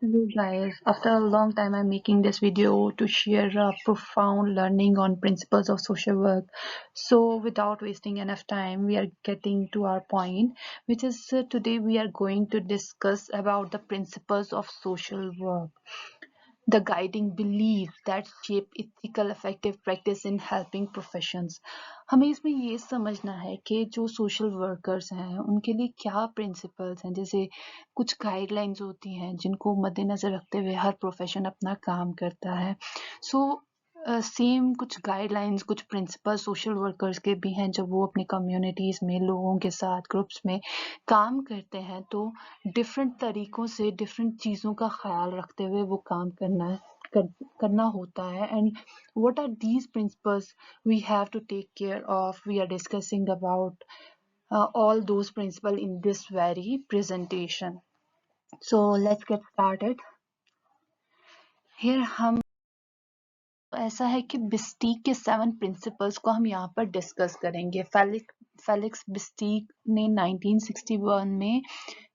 Hello guys, after a long time I'm making this video to share a profound learning on principles of social work. So without wasting enough time, we are getting to our point, which is today we are going to discuss about the principles of social work, the guiding beliefs that shape ethical effective practice in helping professions. हमें इसमें ये समझना है कि जो social workers हैं उनके लिए क्या प्रिंसिपल्स हैं, जैसे कुछ गाइडलाइंस होती हैं जिनको मद्देनजर रखते हुए हर प्रोफेशन अपना काम करता है। सो सेम कुछ गाइडलाइंस कुछ प्रिंसिपल सोशल वर्कर्स के भी हैं जब वो अपनी कम्युनिटीज में लोगों के साथ ग्रुप्स में काम करते हैं, तो डिफरेंट तरीकों से डिफरेंट चीज़ों का ख्याल रखते हुए वो काम करना होता है। And what are these principles we have to take care of? We are discussing about all those principles in this very presentation. So let's get started. Here हम ऐसा है कि बिस्टीक के 7 प्रिंसिपल्स को हम यहाँ पर डिस्कस करेंगे। फेलिक्स बिस्टीक ने 1961 में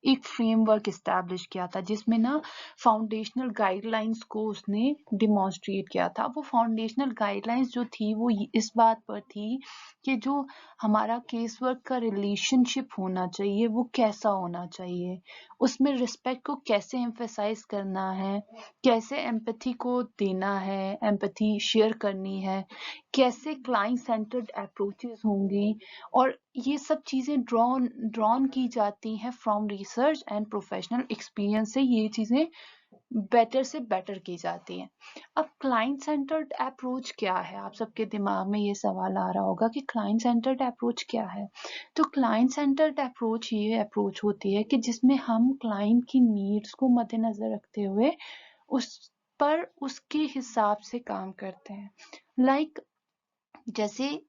एक फ्रेमवर्क इस्टेब्लिश किया था जिसमें ना फाउंडेशनल गाइडलाइंस को उसने डिमॉन्स्ट्रेट किया था। वो फाउंडेशनल गाइडलाइंस जो थी वो इस बात पर थी कि जो हमारा केस वर्क का रिलेशनशिप होना चाहिए वो कैसा होना चाहिए, उसमें रिस्पेक्ट को कैसे एम्फेसाइज करना है, कैसे एम्पैथी को देना है, एम्पैथी शेयर करनी है, कैसे क्लाइंट सेंटर्ड अप्रोचेस होंगी, और ये सब चीज़ें ड्रॉन की जाती हैं from research and professional experience से। ये चीज़ें बेटर से बेटर की जाती हैं। अब क्लाइंट सेंटर्ड अप्रोच क्या है? आप सबके दिमाग में ये सवाल आ रहा होगा कि क्लाइंट सेंटर्ड अप्रोच क्या है। तो क्लाइंट सेंटर्ड अप्रोच ये अप्रोच होती है कि जिसमें हम क्लाइंट की नीड्स को मद्देनजर रखते हुए उस पर उसके हिसाब से काम करते हैं। लाइक जैसे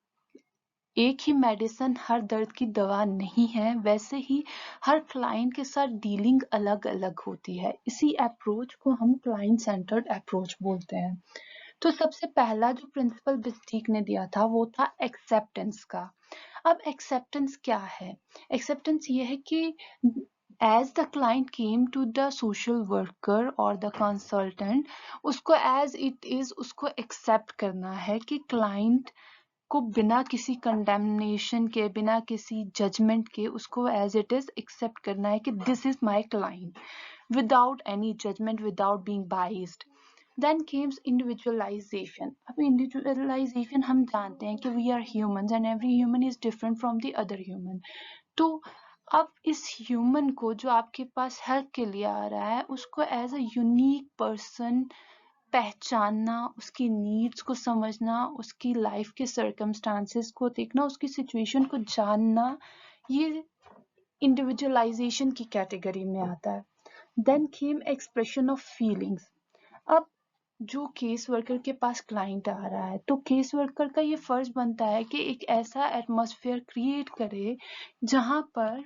एक ही मेडिसिन हर दर्द की दवा नहीं है, वैसे ही हर क्लाइंट के साथ डीलिंग अलग अलग होती है। इसी अप्रोच को हम क्लाइंट सेंटर्ड अप्रोच बोलते हैं। तो सबसे पहला जो प्रिंसिपल बिस्टीक ने दिया था वो था एक्सेप्टेंस का। अब एक्सेप्टेंस क्या है? एक्सेप्टेंस ये है कि as the client came to the social worker और द कंसल्टेंट, उसको एज इट इज उसको एक्सेप्ट करना है कि क्लाइंट को बिना किसी कंडेमनेशन के, बिना किसी जजमेंट के उसको एज इट इज एक्सेप्ट करना है कि this is my client, without any judgement, without being biased. Then comes individualisation. अब इंडिविजुअलाइजेशन हम जानते हैं कि we are humans and every human is different from the other human. तो अब इस ह्यूमन को जो आपके पास हेल्प के लिए आ रहा है उसको एज अ यूनिक पर्सन पहचानना, उसकी नीड्स को समझना, उसकी लाइफ के सर्कमस्टांसेस को देखना, उसकी सिचुएशन को जानना, ये इंडिविजुअलाइजेशन की कैटेगरी में आता है। Then came expression of feelings. अब जो केस वर्कर के पास क्लाइंट आ रहा है तो केस वर्कर का ये फर्ज बनता है कि एक ऐसा एटमॉस्फेयर क्रिएट करे जहां पर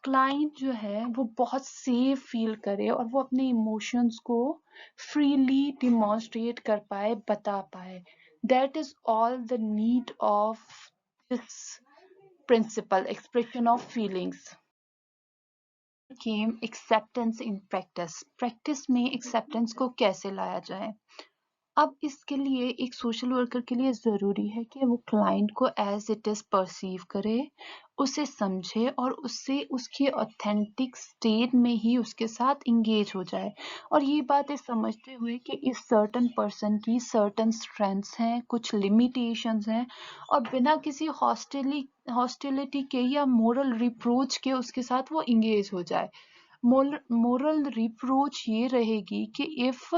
क्लाइंट जो है वो बहुत सेफ फील करे और वो अपने इमोशंस को फ्रीली डिमॉन्स्ट्रेट कर पाए, बता पाए। That is all the need of this principle, expression of feelings. Came acceptance in practice. Practice में एक्सेप्टेंस को कैसे लाया जाए? अब इसके लिए एक सोशल वर्कर के लिए ज़रूरी है कि वो क्लाइंट को एज इट इज़ परसीव करे, उसे समझे और उससे उसके ऑथेंटिक स्टेट में ही उसके साथ इंगेज हो जाए। और ये बातें समझते हुए कि इस सर्टन पर्सन की सर्टन स्ट्रेंथ्स हैं, कुछ लिमिटेशंस हैं, और बिना किसी हॉस्टिलिटी के या मोरल रिप्रोच के उसके साथ वो इंगेज हो जाए। मोरल रिप्रोच ये रहेगी कि if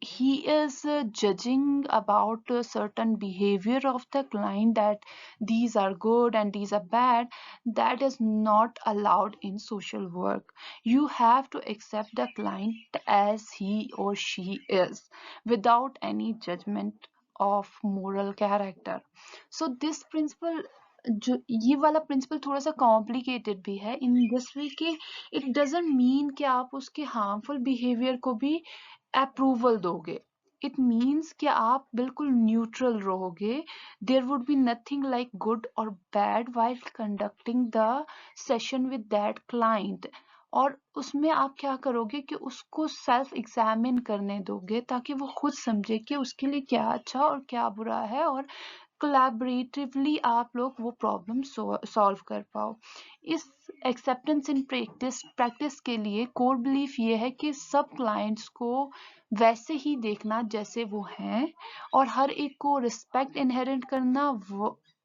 he is judging about a certain behavior of the client, that these are good and these are bad, that is not allowed in social work. You have to accept the client as he or she is without any judgment of moral character. So this principle, जो ये वाला principal थोड़ा सा complicated भी है in this way कि it doesn't mean कि आप उसके हार्मफुल बिहेवियर को भी अप्रूवल दोगे। इट मीन्स कि आप बिल्कुल न्यूट्रल रहोगे। There would be nothing like good और bad while conducting the session with that client. और उसमें आप क्या करोगे कि उसको सेल्फ एग्जामिन करने दोगे ताकि वो खुद समझे कि उसके लिए क्या अच्छा और क्या बुरा है, और कोलैबोरेटिवली आप लोग वो प्रॉब्लम सॉल्व कर पाओ। इस एक्सेप्टेंस इन प्रैक्टिस के लिए कोर बिलीफ ये है कि सब क्लाइंट्स को वैसे ही देखना जैसे वो हैं, और हर एक को रिस्पेक्ट इनहेरेंट करना,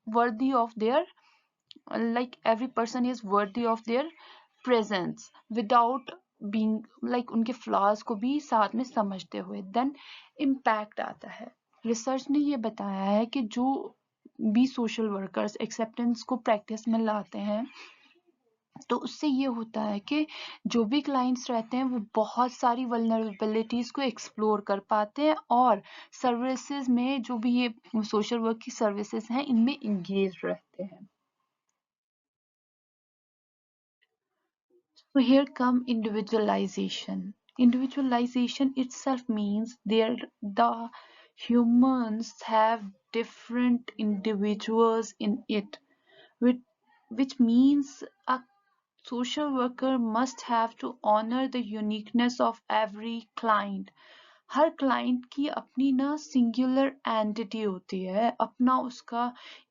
worthy of their, like every person is worthy of their presence without being like उनके फ्लॉज को भी साथ में समझते हुए देन इम्पैक्ट आता है। रिसर्च ने ये बताया है कि जो भी सोशल वर्कर्स एक्सेप्टेंस को प्रैक्टिस में लाते हैं तो उससे ये होता है कि जो भी क्लाइंट्स रहते हैं वो बहुत सारी वल्नरेबिलिटीज को एक्सप्लोर कर पाते हैं, और सर्विसेज में जो भी ये सोशल वर्क की सर्विसेज हैं इनमें इंगेज रहते हैं। So here come individualization. Individualization itself means the humans have different individuals in it, which, which means a social worker must have to honor the uniqueness of every client. Her client की अपनी ना singular entity होती है,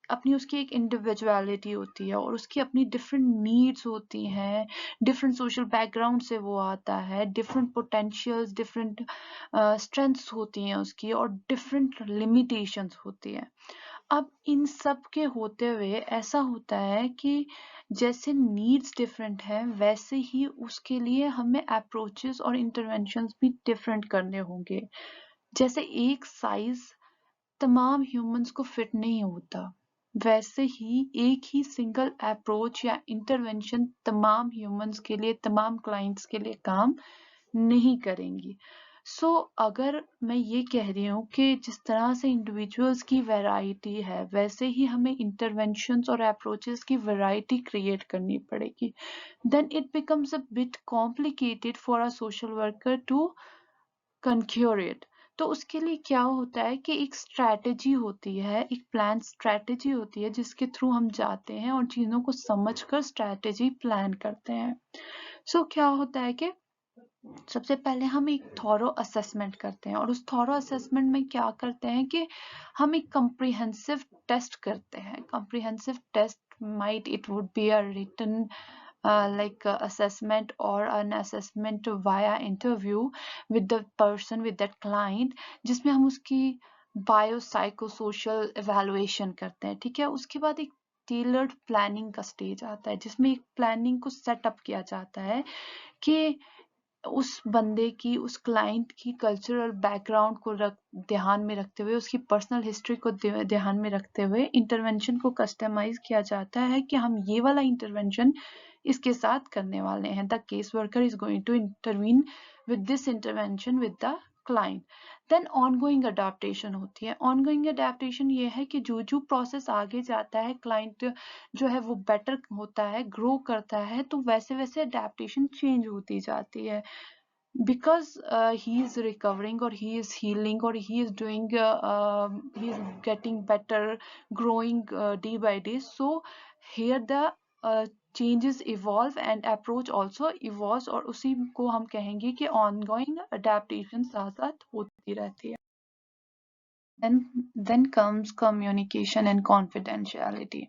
अपनी उसकी एक individuality होती है, और उसकी अपनी डिफरेंट नीड्स होती हैं, डिफरेंट सोशल बैकग्राउंड से वो आता है, डिफरेंट पोटेंशियल्स, डिफरेंट स्ट्रेंथ्स होती हैं उसकी, और डिफरेंट लिमिटेशंस होती हैं। अब इन सब के होते हुए ऐसा होता है कि जैसे नीड्स डिफरेंट हैं वैसे ही उसके लिए हमें अप्रोचेस और इंटरवेंशंस भी डिफरेंट करने होंगे। जैसे एक साइज तमाम ह्यूमंस को फिट नहीं होता, वैसे ही एक ही सिंगल अप्रोच या इंटरवेंशन तमाम ह्यूमंस के लिए, तमाम क्लाइंट्स के लिए काम नहीं करेंगी। अगर मैं ये कह रही हूँ कि जिस तरह से इंडिविजुअल्स की वैरायटी है वैसे ही हमें इंटरवेंशंस और अप्रोचेस की वैरायटी क्रिएट करनी पड़ेगी, then it becomes a bit complicated for a social worker to conquer it. तो उसके लिए क्या होता है कि एक स्ट्रैटेजी होती है, एक प्लान स्ट्रैटेजी होती है जिसके थ्रू हम जाते हैं और चीजों को समझकर स्ट्रैटेजी प्लान करते हैं। क्या होता है कि सबसे पहले हम एक थॉरो असेसमेंट करते हैं, और उस थॉरो असेसमेंट में क्या करते हैं कि हम एक comprehensive टेस्ट करते हैं। comprehensive test might it would be a written like assessment or an assessment via interview with the person, with that client, जिसमें हम उसकी बायोसाइकोसोशल evaluation करते हैं। ठीक है, उसके बाद एक टेलर्ड प्लानिंग का स्टेज आता है जिसमें एक प्लानिंग को सेटअप किया जाता है कि उस बंदे की, उस क्लाइंट की कल्चरल बैकग्राउंड को ध्यान में रखते हुए, उसकी पर्सनल हिस्ट्री को ध्यान में रखते हुए इंटरवेंशन को कस्टमाइज किया जाता है कि हम ये वाला इंटरवेंशन इसके साथ करने वाले हैं। The case worker is going to intervene with this intervention with the client. Then ongoing adaptation होती है। ऑनगोइंग अडेप्टेशन ये है कि जो जो प्रोसेस आगे जाता है, क्लाइंट जो है वो बेटर होता है, ग्रो करता है, तो वैसे वैसे अडेप्टेशन चेंज होती जाती है, because he is recovering or he is healing or he is doing he is getting better, growing day by day. So here the changes evolve and approach also evolves, और उसी को हम कहेंगे कि ongoing adaptation साथ साथ होती रहती है। Then comes communication and confidentiality.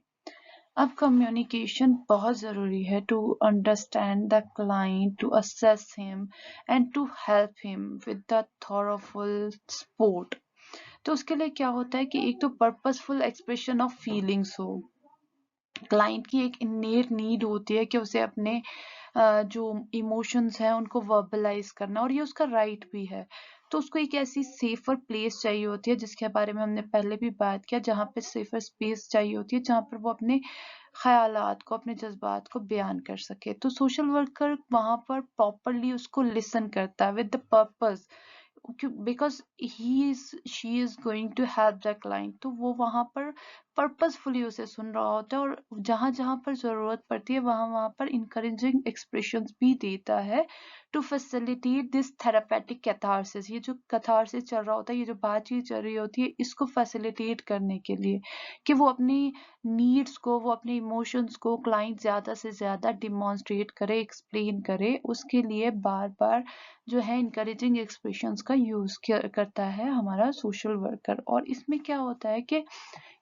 अब कम्युनिकेशन बहुत ज़रूरी है to understand the client, to assess him and to help him with the thoroughful support. तो उसके लिए क्या होता है कि एक तो पर्पसफुल एक्सप्रेशन ऑफ फीलिंग्स हो। क्लाइंट की एक इनेट नीड होती है कि उसे अपने जो इमोशंस हैं उनको वर्बलाइज करना, और ये उसका राइट भी है। तो उसको एक ऐसी सेफर प्लेस चाहिए होती है जिसके बारे में हमने पहले भी बात किया, जहाँ पे सेफर स्पेस चाहिए होती है जहाँ पर वो अपने ख्यालात को, अपने जज्बात को बयान कर सके। तो सोशल वर्कर वहां पर प्रॉपरली उसको लिसन करता है with the purpose, because he is she is going to help the client. तो वो वहां पर पर्पसफुली उसे सुन रहा होता है, और जहां जहां पर जरूरत पड़ती है वहां पर इंकरेजिंग एक्सप्रेशंस भी देता है to facilitate this therapeutic catharsis. ये जो कैथारसिस चल रहा होता है, ये जो बातचीत चल रही होती है, इसको फैसिलिटेट करने के लिए कि वो अपनी नीड्स को, वो अपने इमोशंस को क्लाइंट ज्यादा से ज्यादा डिमॉन्स्ट्रेट करे, एक्सप्लेन करे, उसके लिए बार बार जो है इनकरेजिंग एक्सप्रेशंस का यूज करता है हमारा सोशल वर्कर। और इसमें क्या होता है कि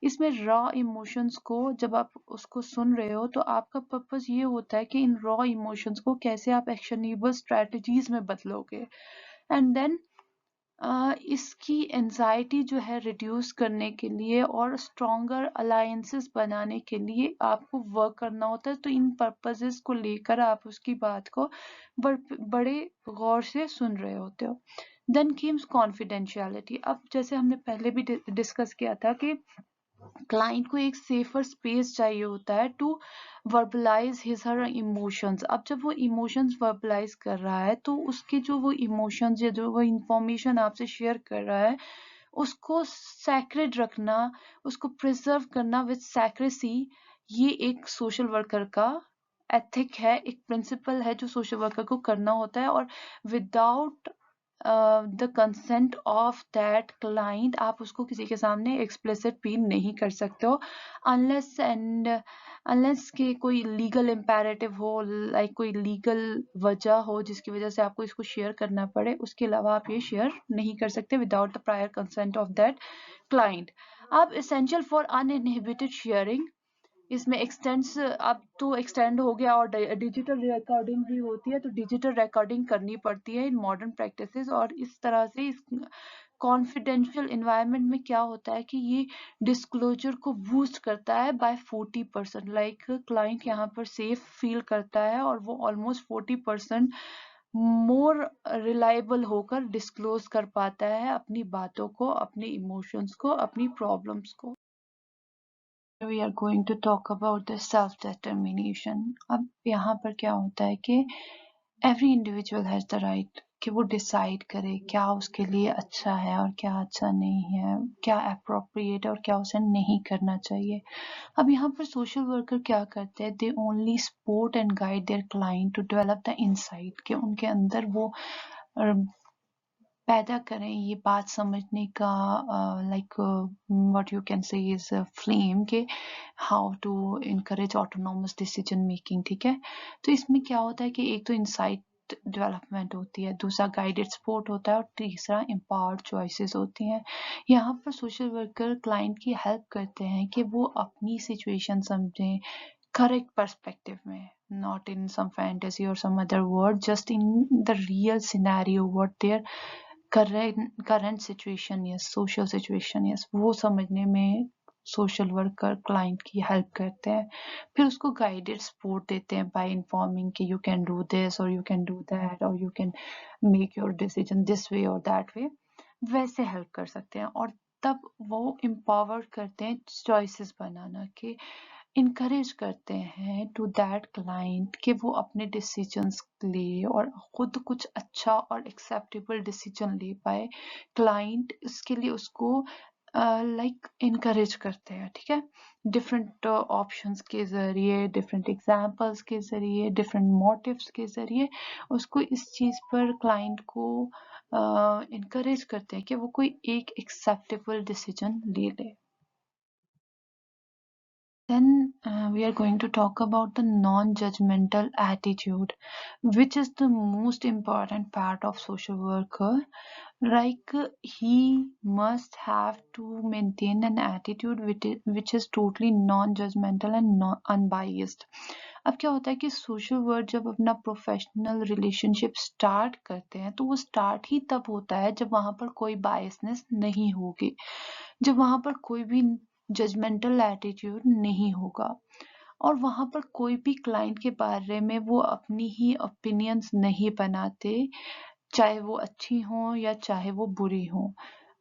इसमें रॉ इमोशंस को जब आप उसको सुन रहे हो तो आपका पर्पस ये होता है कि इन रॉ इमोशंस को कैसे आप एक्शनेबल स्ट्रेटजीज में बदलोगे, एंड देन इसकी एंजाइटी जो है रिड्यूस करने के लिए और स्ट्रॉन्गर अलायंसेस बनाने के लिए आपको वर्क करना होता है। तो इन पर्पसेस को लेकर आप उसकी बात को बड़े गौर से सुन रहे होते हो। Then comes confidentiality. अब जैसे हमने पहले भी डिस्कस किया था कि क्लाइंट को एक सेफर स्पेस चाहिए होता है to verbalise his her emotions. अब जब वो इमोशंस वर्बलाइज कर रहा है तो उसके जो वो इमोशंस या जो वो इंफॉर्मेशन आपसे शेयर कर रहा है उसको सैक्रेड रखना, उसको प्रिजर्व करना विद सैक्रेसी, ये एक सोशल वर्कर का एथिक है, एक प्रिंसिपल है जो सोशल वर्कर को करना होता है। और without the consent of that client आप उसको किसी के सामने एक्सप्लिसिट भी नहीं कर सकते हो, अनलेस के कोई लीगल इम्पेरेटिव हो, लाइक कोई लीगल वजह हो जिसकी वजह से आपको इसको शेयर करना पड़े, उसके अलावा आप ये शेयर नहीं कर सकते without the prior consent of that client. अब एसेंशियल फॉर अनइनहिबिटेड शेयरिंग, इसमें एक्सटेंड्स अब तो एक्सटेंड हो गया और डिजिटल रिकॉर्डिंग भी होती है, तो डिजिटल रिकॉर्डिंग करनी पड़ती है इन मॉडर्न प्रैक्टिसेस। और इस तरह से इस कॉन्फिडेंशियल इन्वायरमेंट में क्या होता है कि ये डिस्क्लोजर को बूस्ट करता है बाय 40%। लाइक क्लाइंट यहाँ पर सेफ फील करता है और वो ऑलमोस्ट 40% मोर रिलायबल होकर डिस्क्लोज कर पाता है अपनी बातों को, अपने इमोशंस को, अपनी प्रॉब्लम्स को। We are going to talk about the self determination. अब यहाँ पर क्या होता है कि every individual has the right कि वो डिसाइड करे क्या उसके लिए अच्छा है और क्या अच्छा नहीं है, क्या अप्रोप्रिएट और क्या उसे नहीं करना चाहिए। अब यहाँ पर सोशल वर्कर क्या करते हैं, they only support and guide their client to develop the insight, कि उनके अंदर वो पैदा करें ये बात समझने का, like what you can say is flame के how to encourage autonomous decision making. ठीक है, तो इसमें क्या होता है कि एक तो इंसाइट डेवलपमेंट होती है, दूसरा गाइडेड सपोर्ट होता है और तीसरा एम्पावर्ड चॉइसेस होती हैं। यहाँ पर सोशल वर्कर क्लाइंट की हेल्प करते हैं कि वो अपनी सिचुएशन समझें करेक्ट पर्सपेक्टिव में, not in some fantasy or some other word, just in the real scenario what their current situation या सोशल सिचुएशन या वो समझने में सोशल वर्कर क्लाइंट की हेल्प करते हैं। फिर उसको गाइडेड सपोर्ट देते हैं बाय इन्फॉर्मिंग कि यू कैन डू दिस और यू कैन डू दैट और you can make your decision this way और दैट वे, वैसे हेल्प कर सकते हैं। और तब वो एम्पावर करते हैं चॉइसेस बनाना, कि इनकरेज करते हैं टू दैट क्लाइंट कि वो अपने डिसीजंस ले और खुद कुछ अच्छा और एक्सेप्टेबल डिसीजन ले पाए। क्लाइंट इसके लिए उसको लाइक इनकरेज करते हैं। ठीक है, डिफरेंट ऑप्शंस के जरिए, डिफरेंट एग्जांपल्स के जरिए, डिफरेंट मोटिव्स के जरिए उसको इस चीज पर क्लाइंट को इनकरेज करते हैं कि वो कोई एक एक्सेप्टेबल डिसीजन ले ले। Then we are going to talk about the non-judgmental attitude, which is the most important part of social worker. Like he must have to maintain an attitude which is totally non-judgmental and unbiased. अब क्या होता है कि social work जब अपना professional relationship start करते हैं तो वो स्टार्ट ही तब होता है जब वहां पर कोई बायसनेस नहीं होगी, जब वहां पर कोई भी जजमेंटल एटीट्यूड नहीं होगा और वहां पर कोई भी क्लाइंट के बारे में वो अपनी ही ओपिनियंस नहीं बनाते, चाहे वो अच्छी हो या चाहे वो बुरी हो,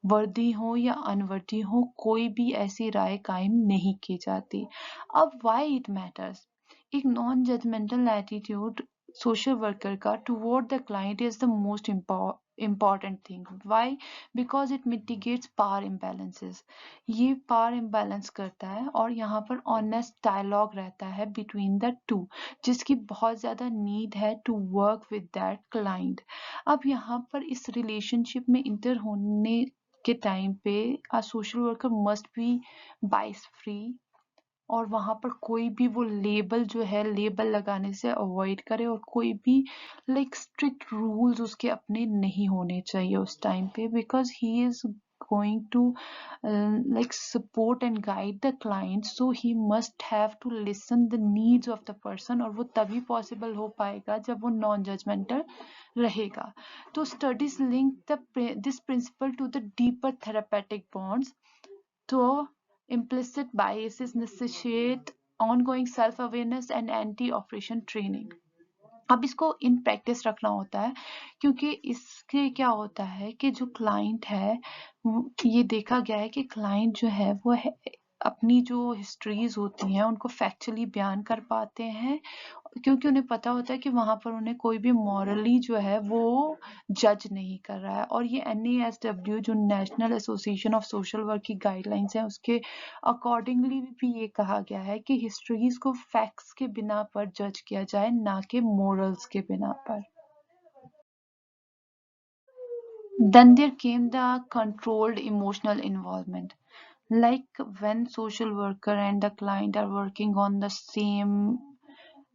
वर्दी हो या अनवर्दी हो, कोई भी ऐसी राय कायम नहीं की जाती। अब व्हाई इट मैटर्स, एक non judgmental attitude social worker का toward the client is the most important thing. Why? Because it mitigates power imbalances. ये power imbalance करता है और यहाँ पर honest dialogue रहता है between the two, जिसकी बहुत ज़्यादा need है to work with that client. अब यहाँ पर इस relationship में enter होने के टाइम पे a social worker must be bias free, और वहां पर कोई भी वो लेबल जो है लेबल लगाने से अवॉइड करे, और कोई भी लाइक स्ट्रिक्ट रूल्स उसके अपने नहीं होने चाहिए उस टाइम पे, because he is going to like support and guide the client, so he must have to listen the needs of the person, और वो तभी possible हो पाएगा जब वो non judgmental रहेगा. तो studies link this principle to the deeper therapeutic bonds. तो implicit biases necessitate ongoing self-awareness and anti-oppression training. अब इसको इन प्रैक्टिस रखना होता है, क्योंकि इसके क्या होता है कि जो क्लाइंट है, ये देखा गया है कि क्लाइंट जो है वो अपनी जो हिस्ट्रीज होती हैं उनको फैक्चुअली बयान कर पाते हैं, क्योंकि उन्हें पता होता है कि वहां पर उन्हें कोई भी मॉरली जो है वो जज नहीं कर रहा है. और ये NASW जो national association of social work की गाइडलाइंस है, उसके अकॉर्डिंगली भी ये कहा गया है कि हिस्ट्रीज को फैक्ट्स के बिना पर जज किया जाए, ना कि मोरल्स के बिना पर. Then there came the controlled emotional involvement. Like when social worker and the client are working on the same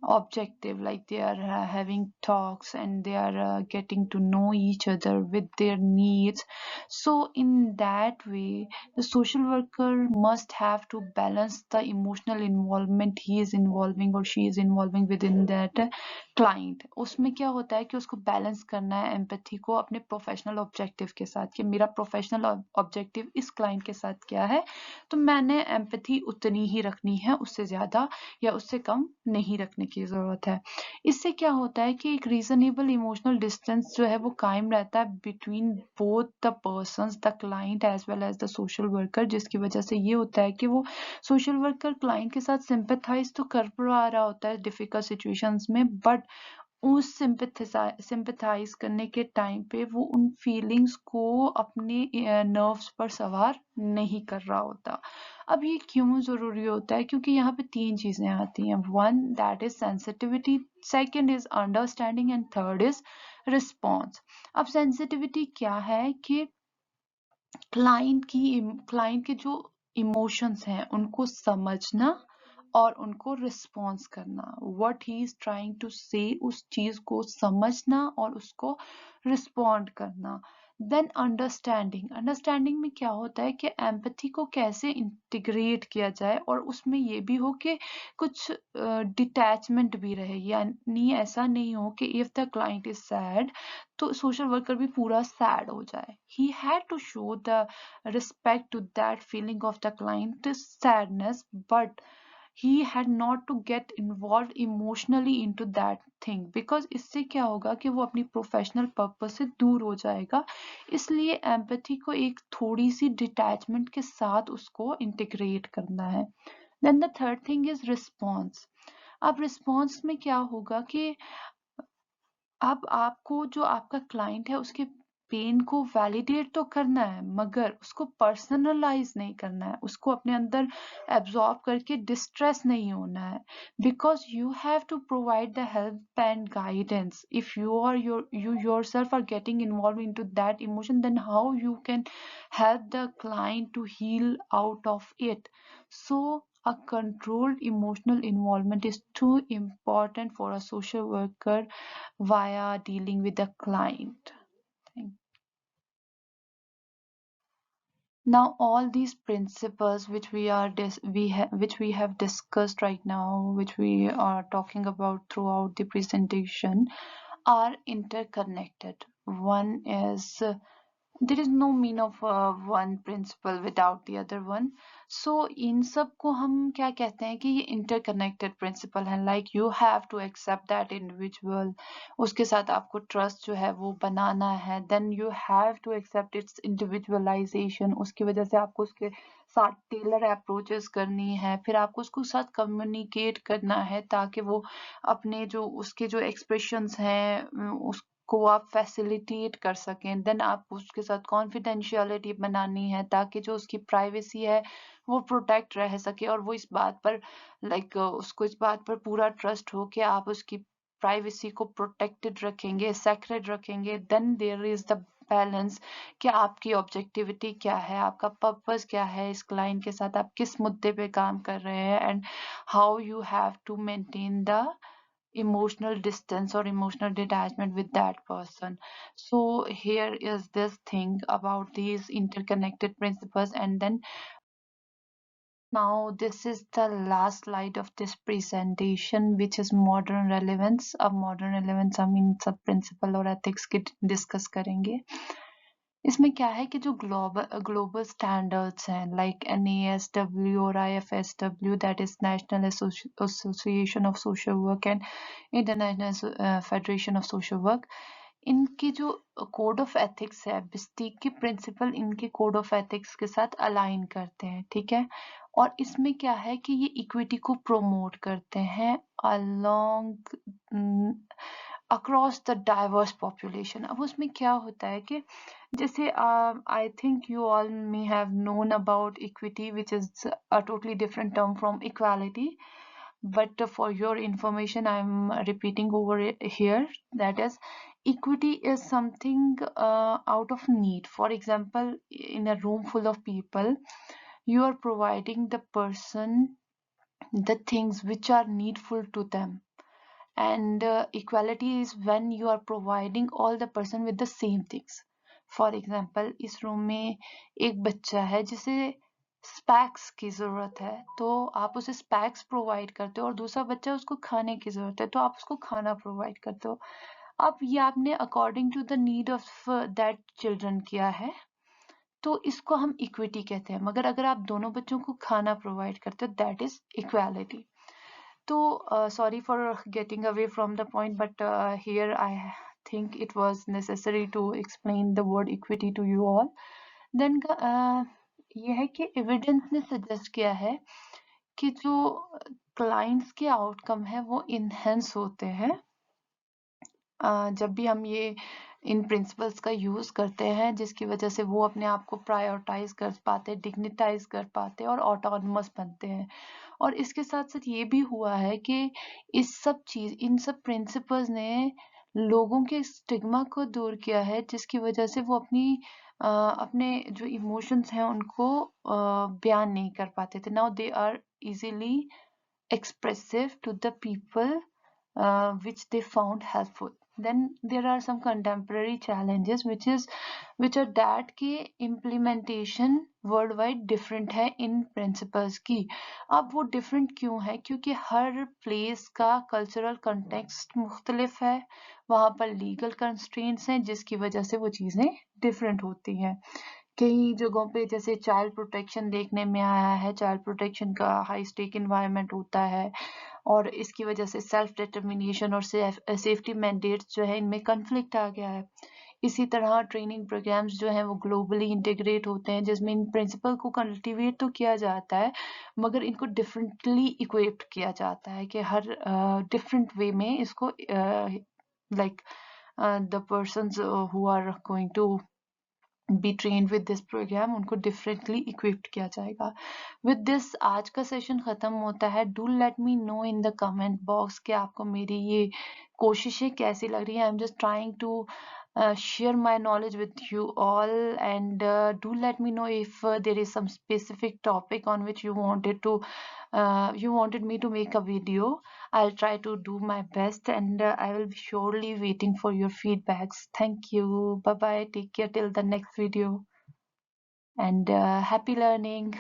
objective, like they are having talks and they are getting to know each other with their needs. So in that way the social worker must have to balance the emotional involvement he is involving or she is involving within that client. उसमें क्या होता है कि उसको balance करना है empathy को अपने प्रोफेशनल ऑब्जेक्टिव के साथ, कि मेरा प्रोफेशनल ऑब्जेक्टिव इस क्लाइंट के साथ क्या है, तो मैंने एम्पैथी उतनी ही रखनी है, उससे ज्यादा या उससे कम नहीं रखने की जरूरत है. इससे क्या होता है कि एक रीजनेबल इमोशनल डिस्टेंस जो है वो कायम रहता है between both the persons, the client as well as the social worker, जिसकी वजह से ये होता है कि वो सोशल वर्कर क्लाइंट के साथ सिंपैथाइज तो कर पा रहा होता है डिफिकल्ट सिचुएशंस में, बट उस सिंपैथाइज करने के टाइम पे वो उन फीलिंग्स को अपने नर्व्स पर सवार नहीं कर रहा होता. अब ये क्यों जरूरी होता है? क्योंकि यहाँ पे 3 चीजें आती हैं. 1 that is sensitivity, second is understanding and third is response. अब सेंसिटिविटी क्या है कि क्लाइंट के जो इमोशंस हैं उनको समझना और उनको रिस्पॉन्स करना, what he is trying to say, उस चीज को समझना और उसको रिस्पॉन्ड करना. देन अंडरस्टैंडिंग में क्या होता है कि एम्पैथी को कैसे इंटीग्रेट किया जाए और उसमें ये भी हो कि कुछ डिटैचमेंट भी रहे, यानी ऐसा नहीं हो कि if the client is sad तो सोशल वर्कर भी पूरा सैड हो जाए. He had to show the respect to that feeling of the client sadness, but he had not to get involved emotionally into that thing, because इससे क्या होगा कि वो अपनी प्रोफेशनल पर्पस से दूर हो जाएगा. इसलिए एम्पैथी को एक थोड़ी सी डिटैचमेंट के साथ उसको इंटीग्रेट करना है. Then the third thing is response. अब रिस्पॉन्स में क्या होगा कि अब आपको जो आपका क्लाइंट है उसके पेन को वैलिडेट तो करना है, मगर उसको पर्सनलाइज नहीं करना है, उसको अपने अंदर एब्जॉर्ब करके डिस्ट्रेस नहीं होना है, because you have to provide the help and guidance. If you yourself are getting involved into that emotion, then how you can help the client to heal out of it. So a controlled emotional involvement is too important for a social worker via dealing with the client. Now, all these principles which which we have discussed right now, which we are talking about throughout the presentation, are interconnected. One is there is no mean of one principle without the other one. So इन सब को हम क्या कहते हैं कि ये interconnected principle है. Like you have to accept that individual, उसके साथ आपको trust जो है वो बनाना है. Then you have to accept its individualization, उसकी वजह से आपको उसके साथ टेलर अप्रोचेस करनी है. फिर आपको उसको साथ कम्युनिकेट करना है ताकि वो अपने जो उसके जो एक्सप्रेशंस हैं को आप फैसिलिटेट कर सकें। देन आप उसके साथ कॉन्फिडेंशियलिटी बनानी है ताकि जो उसकी प्राइवेसी है वो प्रोटेक्ट रह सके, और वो इस बात पर उसको इस बात पर पूरा ट्रस्ट हो कि आप उसकी प्राइवेसी को प्रोटेक्टेड रखेंगे, सेक्रेट रखेंगे। Then there is the balance कि आपकी ऑब्जेक्टिविटी क्या है, आपका पर्पस क्या है, इस क्लाइंट के साथ आप किस मुद्दे पे काम कर रहे हैं, and how you have to maintain the emotional distance or emotional detachment with that person. So here is this thing about these interconnected principles. And then now this is the last slide of this presentation, which is modern relevance. अब modern relevance हम इन सब principle और ethics की discuss करेंगे। इसमें क्या है कि जो ग्लोबल स्टैंडर्ड्स हैं लाइक NASW और IFSW, that is national association of social work and international federation of social work, इनकी जो कोड ऑफ एथिक्स है, बिस्टिक के प्रिंसिपल इनके कोड ऑफ एथिक्स के साथ अलाइन करते हैं, ठीक है। और इसमें क्या है कि ये इक्विटी को प्रोमोट करते हैं along across the diverse population. अब उसमें क्या होता है कि जैसे I think you all may have known about equity, which is a totally different term from equality. But for your information, I'm repeating over here. That is, equity is something out of need. For example, in a room full of people, you are providing the person the things which are needful to them. And equality is when you are providing all the person with the same things. For example, इस room में एक बच्चा है जिसे specs की जरूरत है, तो आप उसे स्पैक्स प्रोवाइड करते हो, और दूसरा बच्चा उसको खाने की जरूरत है तो आप उसको खाना प्रोवाइड करते हो। अब ये आपने according to the need of that children किया है, तो इसको हम इक्विटी कहते हैं। मगर अगर आप दोनों बच्चों को खाना प्रोवाइड करते हो, that is equality. So, sorry for getting away from the point, but here I think it was necessary to explain the word equity to you all. Then ये है कि evidence ने suggest किया है कि जो clients के outcome है वो enhance होते हैं जब भी हम ये इन प्रिंसिपल्स का यूज करते हैं, जिसकी वजह से वो अपने आप को प्रायोरिटाइज कर पाते, डिग्निटाइज कर पाते और ऑटोनमस बनते हैं। और इसके साथ साथ ये भी हुआ है कि इन सब प्रिंसिपल्स ने लोगों के स्टिग्मा को दूर किया है, जिसकी वजह से वो अपने जो इमोशंस हैं उनको बयान नहीं कर पाते थे। Now they are easily expressive to the people which they found helpful. Then there are some contemporary challenges which are that की implementation worldwide different है इन principles की। अब वो different क्यों है? क्योंकि हर place का cultural context मुख्तलिफ है, वहाँ पर legal constraints हैं जिसकी वजह से वो चीजें different होती हैं। कई जगहों पे जैसे चाइल्ड प्रोटेक्शन देखने में आया है, चाइल्ड प्रोटेक्शन का हाई स्टेक इन्वायरमेंट होता है, और इसकी वजह से सेल्फ डिटर्मिनेशन और सेफ्टी मैंडेट्स जो है इनमें कन्फ्लिक्ट आ गया है। इसी तरह ट्रेनिंग प्रोग्राम्स जो हैं वो ग्लोबली इंटीग्रेट होते हैं, जिसमें इन प्रिंसिपल को कल्टिवेट तो किया जाता है मगर इनको डिफरेंटली इक्विप्ड किया जाता है कि हर डिफरेंट वे में इसको like the persons who are going to be train with this programme, उनको डिफरेंटली इक्विप्ड किया जाएगा। विद दिस आज का सेशन खत्म होता है। Do let me know in the comment box कि आपको मेरी ये कोशिशें कैसी लग रही है। I am just trying to share my knowledge with you all, and do let me know if there is some specific topic on which you wanted me to make a video. I'll try to do my best, and I will be surely waiting for your feedbacks. Thank you. Bye bye. Take care till the next video, and happy learning.